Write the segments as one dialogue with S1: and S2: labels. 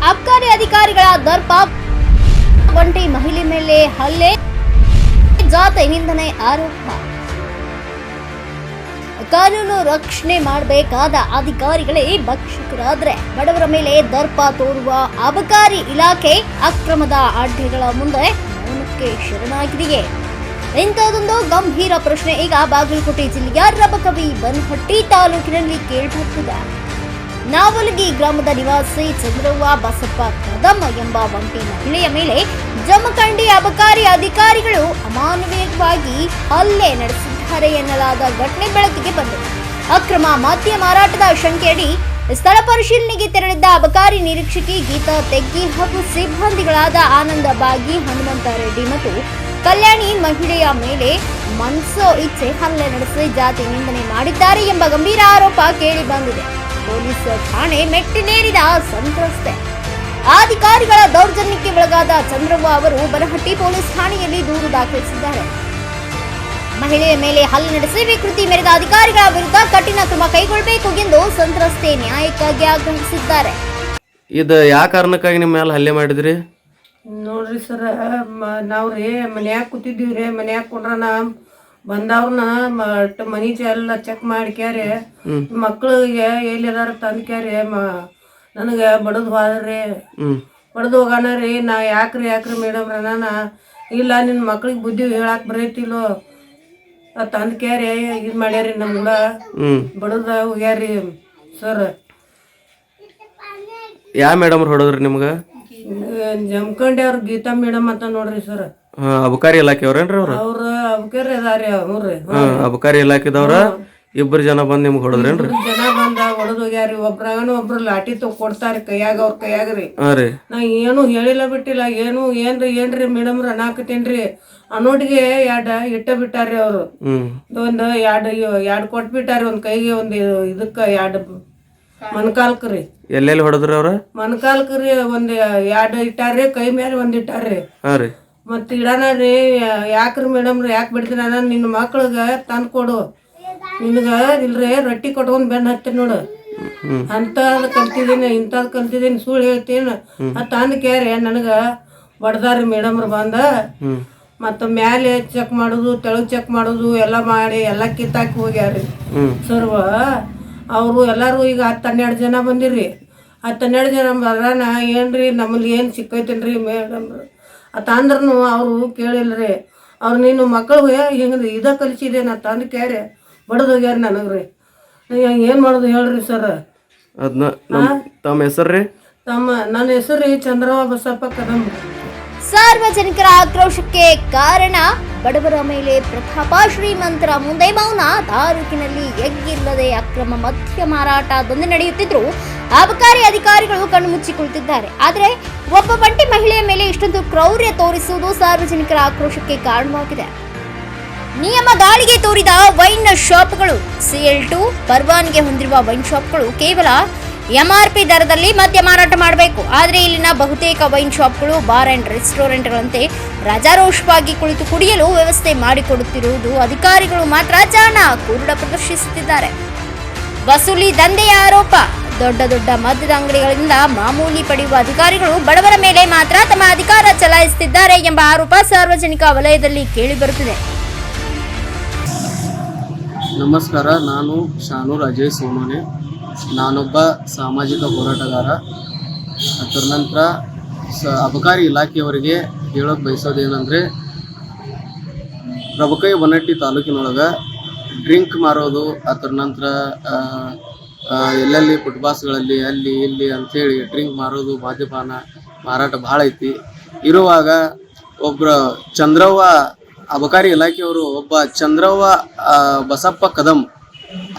S1: ಅಬಕಾರಿ ಅಧಿಕಾರಿಗಳ ದರ್ಪ, ಒಂಟಿ ಮಹಿಳೆ ಮೇಲೆ ಹಲ್ಲೆ, ಜಾತಿ ನಿಂದನೆ ಆರೋಪ. ಕಾನೂನು ರಕ್ಷಣೆ ಮಾಡಬೇಕಾದ ಅಧಿಕಾರಿಗಳೇ ಭಕ್ಷಕರಾದ್ರೆ ಬಡವರ ಮೇಲೆ ದರ್ಪ ತೋರುವ ಅಬಕಾರಿ ಇಲಾಖೆ ಅಕ್ರಮದ ಅಡ್ಡೆಗಳ ಮುಂದೆ ಮೌನಕ್ಕೆ ಶರಣಾಗಿದೆಯೇ? ಇಂಥದೊಂದು ಗಂಭೀರ ಪ್ರಶ್ನೆ ಈಗ ಬಾಗಲಕೋಟೆ ಜಿಲ್ಲೆಯ ರಬಕವಿ ಬನಹಟ್ಟಿ ತಾಲೂಕಿನಲ್ಲಿ ಕೇಳಿಬರುತ್ತಿದೆ. ನಾವಲಗಿ ಗ್ರಾಮದ ನಿವಾಸಿ ಚಂದ್ರವ್ವ ಬಸಪ್ಪ ಕದಂ ಎಂಬ ಒಂಟಿ ಮಹಿಳೆಯ ಮೇಲೆ ಜಮಖಂಡಿ ಅಬಕಾರಿ ಅಧಿಕಾರಿಗಳು ಅಮಾನವೀಯವಾಗಿ ಹಲ್ಲೆ ನಡೆಸಿದ್ದಾರೆ ಎನ್ನಲಾದ ಘಟನೆ ಬೆಳಕಿಗೆ ಬಂದಿದೆ. ಅಕ್ರಮ ಮದ್ಯ ಮಾರಾಟದ ಶಂಕೆಯಡಿ ಸ್ಥಳ ಪರಿಶೀಲನೆಗೆ ತೆರಳಿದ್ದ ಅಬಕಾರಿ ನಿರೀಕ್ಷಕಿ ಗೀತಾ ತೆಗ್ಗಿ ಹಾಗೂ ಸಿಬ್ಬಂದಿಗಳಾದ ಆನಂದ ಬಾಗಿ, ಹನುಮಂತ ರೆಡ್ಡಿ ಮತ್ತು ಕಲ್ಯಾಣಿ ಮಹಿಳೆಯ ಮೇಲೆ ಮನಸೋ ಇಚ್ಛೆ ಹಲ್ಲೆ ನಡೆಸಿ ಜಾತಿ ನಿಂದನೆ ಮಾಡಿದ್ದಾರೆ ಎಂಬ ಗಂಭೀರ ಆರೋಪ ಕೇಳಿ ಬಂದಿದೆ. ಪೊಲೀಸ್ ಠಾಣೆ ಮೆಟ್ಟಿಲೇರಿದ ಸಂತ್ರಸ್ತೆ. ಅಧಿಕಾರಿಗಳ ದೌರ್ಜನ್ಯಕ್ಕೆ ಒಳಗಾದ ಚಂದ್ರವ್ವ ಅವರು ಬನಹಟ್ಟಿ ಪೊಲೀಸ್ ಠಾಣೆಯಲ್ಲಿ ದೂರು ದಾಖಲಿಸಿದ್ದಾರೆ. ಮಹಿಳೆಯ ಮೇಲೆ ಹಲ್ಲೆ ನಡೆಸಿ ವಿಕೃತಿ ಮೆರೆದ ಅಧಿಕಾರಿಗಳ ವಿರುದ್ಧ ಕಠಿಣ ಕ್ರಮ ಕೈಗೊಳ್ಳಬೇಕು ಎಂದು ಸಂತ್ರಸ್ತೆ ನ್ಯಾಯಕ್ಕಾಗಿ ಆಗ್ರಹಿಸಿದ್ದಾರೆ.
S2: ಇದು ಯಾವ ಕಾರಣಕ್ಕಾಗಿ ನಿಮ್ಮ ಮೇಲೆ ಹಲ್ಲೆ ಮಾಡಿದ್ರಿ?
S3: ನೋಡ್ರಿ ಸರ್, ನಾವ್ರಿ ಮನ್ಯಾಗ ಕೂತಿದ್ದೀವ್ರಿ. ಮನ್ಯಾಗ ಕೊಡ್ರನ ಬಂದವ್ರನ್ನ ಮನಿ ಎಲ್ಲ ಚೆಕ್ ಮಾಡ್ಕ್ಯಾರಿ ಮಕ್ಳಿಗೆ ಎಲ್ಲಿದಾರ ತಂದ್ಕ್ಯಾರಿ ನನಗೆ ಬಡದ್ ಹೋದ್ರಿ. ಬಡದ್ ಹೋಗೋಣ ರೀ. ನಾ ಯಾಕ್ರಿ ಮೇಡಮ್ ನಾನ ಇಲ್ಲ ನಿನ್ನ ಮಕ್ಳಿಗೆ ಬುದ್ಧಿ ಹೇಳಕ್ ಬರೈತಿಲ್ಲೋ ತಂದ್ಕ್ಯಾರಿ ಇದು ಮಾಡ್ಯಾರಿ. ನಮ್ಗ ಬಡದ ಹೋಗ್ಯಾರಿ ಸರ್.
S2: ಯಾವ ಮೇಡಮ್ ಹೊಡೋದ್ರಿ ನಿಮ್ಗ?
S3: ಜಮಖಂಡಿ ಅವ್ರ ಗೀತಾ ಮೇಡಮ್ ಅಂತ ನೋಡ್ರಿ ಸರ್.
S2: ಅಬಕಾರಿ ಇಲಾಖೆ ಅವ್ರೇನ್ರಿ ಅವ್ರ?
S3: ಅವ್ರ ಅಬಕಾರಿ ಅದಾರಿ ಅವ್ರಿ.
S2: ಅಬಕಾರಿ ಇಲಾಖೆದವ್ರ ಇಬ್ಬರು ಜನ ಬಂದ್ ನಿಮ್ಗೆ ಹೊಡದ್ರೇನ್ರಿ?
S3: ಜನ ಬಂದ ಹೊಡೆದ್ ಹೋಗ್ಯಾರಿ. ಒಬ್ರು ಲಾಠಿ ಕೊಡ್ತಾರಿ ಕೈಯಾಗ, ಅವ್ರ ಕೈಯಾಗ್ರಿ. ನಾ ಏನು ಹೇಳಿಲ್ಲ ಬಿಟ್ಟಿಲ್ಲ. ಏನ್ರಿ ಮೇಡಮ್ ಅನ್ನಾಕತ್ತೇನ್ರಿ ಅನ್ನೋಟಿಗೆ ಇಟ್ಟ ಬಿಟ್ಟಾರಿ ಅವ್ರು. ಎರಡು ಕೊಟ್ಬಿಟ್ಟಾರಿ. ಒಂದ್ ಕೈಗೆ ಒಂದ್ ಇದಕ್ಕ ಎರಡು ಮನ್ಕಾಲ್ಕ್ರಿ.
S2: ಎಲ್ಲೆಲ್ಲಿ ಹೊಡದ್ರಿ ಅವ್ರ?
S3: ಮನ್ಕಾಲ್ಕ್ರಿ ಒಂದ್ ಎರಡು ಇಟ್ಟಾರ್ರಿ, ಕೈ ಮೇಲೆ ಒಂದ್ ಇಟ್ಟಾರ್ರಿ. ಮತ್ ಇಡಾನ ರೀ ಯಾಕ್ರಿ ಮೇಡಮ್ ಯಾಕೆ ಬಿಡ್ತೀನಿ ನಿನ್ನ ಮಕ್ಳಿಗ ತಂದ್ ಕೊಡು, ನಿನ್ಗ ಇಲ್ರಿ ರೊಟ್ಟಿ ಕೊಟ್ಕೊಂಡ್ ಬೆನ್ನ ಹತ್ತಿ ನೋಡು ಅಂತದ್ ಕಲ್ತಿದ್ದೀನಿ, ಇಂಥದ್ ಕಲ್ತಿದ್ದೀನಿ, ಸುಳ್ಳು ಹೇಳ್ತೀನಿ ತಂದ್ ಕ್ಯಾರಿ ನನಗ ಬಡ್ದಾರಿ ಮೇಡಮ್ರು ಬಂದ. ಮತ್ತ ಮ್ಯಾಲೆ ಚೆಕ್ ಮಾಡುದು, ತೆಳಗ್ ಚೆಕ್ ಮಾಡುದು ಎಲ್ಲ ಮಾಡಿ ಎಲ್ಲ ಕಿತ್ತಾಕಿ ಹೋಗ್ಯಾರಿ ಸರ್ವ. ಅವರು ಎಲ್ಲಾರು ಈಗ 10-12 ಜನ ಬಂದಿರ್ರಿ. 10-12 ಜನ ಬರಾನ ಏನ್ರಿ ನಮ್ಮಲ್ಲಿ ಏನ್ ಸಿಕ್ಕೈತೇನ್ರಿ ಮೇಡಮ್ ಅಂದ್ರೂ ಅವರು ಕೇಳಿಲ್ರಿ. ಅವ್ರು ನೀನು ಮಕ್ಕಳಿಗೆ ಹಿಂಗೆ ಇದ ಕಲಿಸಿದೆ ನಾ ತಂದು ಕ್ಯಾರೆ ಬಡದ್ ಹೋಗ್ಯಾರ ನನಗ್ರಿ. ಏನ್ ಮಾಡೋದು ಹೇಳ್ರಿ ಸರ್?
S2: ತಮ್ಮ ಹೆಸರ್ರಿ?
S3: ನನ್ನ ಹೆಸರು ರೀ ಚಂದ್ರವ್ವ ಬಸಪ್ಪ ಕದಂ.
S1: ಸಾರ್ವಜನಿಕರ ಆಕ್ರೋಶಕ್ಕೆ ಕಾರಣ ಬಡವರ ಮೇಲೆ ಪ್ರತಾಪ, ಶ್ರೀಮಂತರ ಮುಂದೆ ಮೌನ. ತಾಲೂಕಿನಲ್ಲಿ ಎಗ್ಗಿಲ್ಲದೆ ಅಕ್ರಮ ಮದ್ಯ ಮಾರಾಟ ದಂಧೆ ನಡೆಯುತ್ತಿದ್ರು ಅಬಕಾರಿ ಅಧಿಕಾರಿಗಳು ಕಣ್ಣು ಮುಚ್ಚಿ ಕುಳಿತಿದ್ದಾರೆ. ಆದರೆ ಒಬ್ಬ ಒಂಟಿ ಮಹಿಳೆಯ ಮೇಲೆ ಇಷ್ಟೊಂದು ಕ್ರೌರ್ಯ ತೋರಿಸುವುದು ಸಾರ್ವಜನಿಕರ ಆಕ್ರೋಶಕ್ಕೆ ಕಾರಣವಾಗಿದೆ. ನಿಯಮ ಗಾಳಿಗೆ ತೋರಿದ ವೈನ್ ಶಾಪ್ಗಳು, CL2 ಪರವಾನಗಿ ಹೊಂದಿರುವ ವೈನ್ ಶಾಪ್ಗಳು ಕೇವಲ MRP ದರದಲ್ಲಿ ಮದ್ಯ ಮಾರಾಟ ಮಾಡಬೇಕು. ಆದರೆ ಇಲ್ಲಿನ ಬಹುತೇಕ ವೈನ್ ಶಾಪ್ಗಳು ಬಾರ್ ಅಂಡ್ ರೆಸ್ಟೋರೆಂಟ್ಗಳಂತೆ ರಾಜಾರೋಷವಾಗಿ ಕುಳಿತು ಕುಡಿಯಲು ವ್ಯವಸ್ಥೆ ಮಾಡಿಕೊಡುತ್ತಿರುವುದು ಅಧಿಕಾರಿಗಳು ಮಾತ್ರ ಜಾಣ ಕುರುಡ ಪ್ರದರ್ಶಿಸುತ್ತಿದ್ದಾರೆ. ವಸೂಲಿ ದಂಧೆಯ ಆರೋಪ. ದೊಡ್ಡ ದೊಡ್ಡ ಮದ್ಯದ ಅಂಗಡಿಗಳಿಂದ ಮಾಮೂಲಿ ಪಡೆಯುವ ಅಧಿಕಾರಿಗಳು ಬಡವರ ಮೇಲೆ ಮಾತ್ರ ತಮ್ಮ ಅಧಿಕಾರ ಚಲಾಯಿಸುತ್ತಿದ್ದಾರೆ ಎಂಬ ಆರೋಪ ಸಾರ್ವಜನಿಕ ವಲಯದಲ್ಲಿ ಕೇಳಿಬರುತ್ತಿದೆ.
S2: ನಮಸ್ಕಾರ, ನಾನು ಶಾನೂರ್ ಅಜಯ್ ಸೋಮನೆ. ನಾನೊಬ್ಬ ಸಾಮಾಜಿಕ ಹೋರಾಟಗಾರ. ಅದರ ನಂತರ ಅಬಕಾರಿ ಇಲಾಖೆಯವರಿಗೆ ಹೇಳೋಕೆ ಬಯಸೋದೇನೆಂದರೆ, ರಬಕವಿ ಬನಹಟ್ಟಿ ತಾಲೂಕಿನೊಳಗೆ ಡ್ರಿಂಕ್ ಮಾರೋದು, ಅದರ ನಂತರ ಎಲ್ಲೆಲ್ಲಿ ಫುಟ್ಪಾತ್ಗಳಲ್ಲಿ ಅಲ್ಲಿ ಇಲ್ಲಿ ಅಂಥೇಳಿ ಡ್ರಿಂಕ್ ಮಾರೋದು, ಮದ್ಯಪಾನ ಮಾರಾಟ ಭಾಳ ಐತಿ. ಇರುವಾಗ ಒಬ್ಬರ ಚಂದ್ರವ್ವ ಅಬಕಾರಿ ಇಲಾಖೆಯವರು ಒಬ್ಬ ಚಂದ್ರವ್ವ ಬಸಪ್ಪ ಕದಂ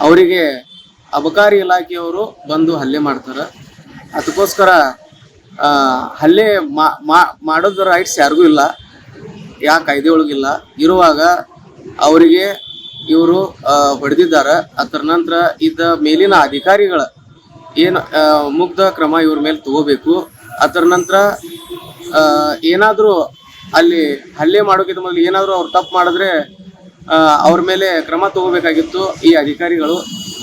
S2: ಅವರಿಗೆ ಅಬಕಾರಿ ಇಲಾಖೆಯವರು ಬಂದು ಹಲ್ಲೆ ಮಾಡ್ತಾರೆ. ಅದಕ್ಕೋಸ್ಕರ ಹಲ್ಲೆ ಮಾಡೋದ್ರ ರೈಟ್ಸ್ ಯಾರಿಗೂ ಇಲ್ಲ, ಯಾವ ಕಾಯ್ದೆ ಒಳಗಿಲ್ಲ. ಇರುವಾಗ ಅವರಿಗೆ ಇವರು ಹೊಡೆದಿದ್ದಾರೆ. ಅದರ ನಂತರ ಇದ್ದ ಮೇಲಿನ ಅಧಿಕಾರಿಗಳ ಏನು ಮುಗ್ಧ ಕ್ರಮ ಇವ್ರ ಮೇಲೆ ತಗೋಬೇಕು. ಅದರ ನಂತರ ಏನಾದರೂ ಅಲ್ಲಿ ಹಲ್ಲೆ ಮಾಡೋಕ್ಕಿಂತ ಮೊದಲು ಏನಾದರೂ ಅವ್ರು ತಪ್ಪು ಮಾಡಿದ್ರೆ ಅವ್ರ ಮೇಲೆ ಕ್ರಮ ತಗೋಬೇಕಾಗಿತ್ತು ಈ ಅಧಿಕಾರಿಗಳು.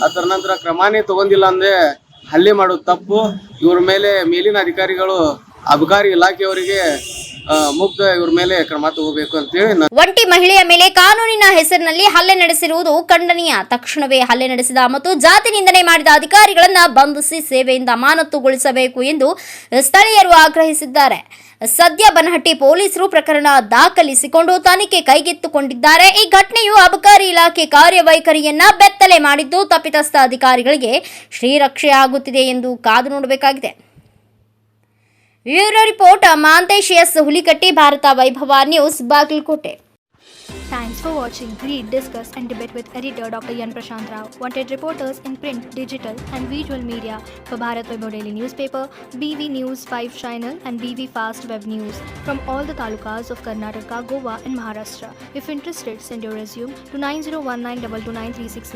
S2: ಅದರ ನಂತರ ಕ್ರಮನೇ ತಗೊಂಡಿಲ್ಲ ಅಂದರೆ ಹಲ್ಲೆ ಮಾಡೋದು ತಪ್ಪು. ಇವ್ರ ಮೇಲೆ ಮೇಲಿನ ಅಧಿಕಾರಿಗಳು ಅಬಕಾರಿ ಇಲಾಖೆಯವರಿಗೆ ಮುಗ್ಧ ಇವ್ರ ಮೇಲೆ ಕ್ರಮ ತಗೋಬೇಕು ಅಂತೇಳಿ
S1: ಒಂಟಿ ಮಹಿಳೆಯ ಮೇಲೆ ಕಾನೂನಿನ ಹೆಸರಿನಲ್ಲಿ ಹಲ್ಲೆ ನಡೆಸಿರುವುದು ಖಂಡನೀಯ. ತಕ್ಷಣವೇ ಹಲ್ಲೆ ನಡೆಸಿದ ಮತ್ತು ಜಾತಿ ನಿಂದನೆ ಮಾಡಿದ ಅಧಿಕಾರಿಗಳನ್ನ ಬಂಧಿಸಿ ಸೇವೆಯಿಂದ ಅಮಾನತುಗೊಳಿಸಬೇಕು ಎಂದು ಸ್ಥಳೀಯರು ಆಗ್ರಹಿಸಿದ್ದಾರೆ. ಸದ್ಯ ಬನಹಟ್ಟಿ ಪೊಲೀಸರು ಪ್ರಕರಣ ದಾಖಲಿಸಿಕೊಂಡು ತನಿಖೆ ಕೈಗೆತ್ತಿಕೊಂಡಿದ್ದಾರೆ. ಈ ಘಟನೆಯು ಅಬಕಾರಿ ಇಲಾಖೆ ಕಾರ್ಯವೈಖರಿಯನ್ನ ಬೆತ್ತಲೆ ಮಾಡಿದ್ದು ತಪ್ಪಿತಸ್ಥ ಅಧಿಕಾರಿಗಳಿಗೆ ಶ್ರೀರಕ್ಷೆ ಆಗುತ್ತಿದೆ ಎಂದು ಕಾದು ನೋಡಬೇಕಾಗಿದೆ. Bureau report Mantesh S Hulikatti, Bharat Vaibhav news, Bagalkote.
S4: Thanks for watching. Read, discuss and debate with editor Dr. Yan Prashant Rao. Wanted reporters in print, digital and visual media for Bharat Vaibhav Daily Newspaper, BV News 5 Channel and BV Fast Web News from all the talukas of Karnataka, Goa and Maharashtra. If interested, send your resume to 9019229369.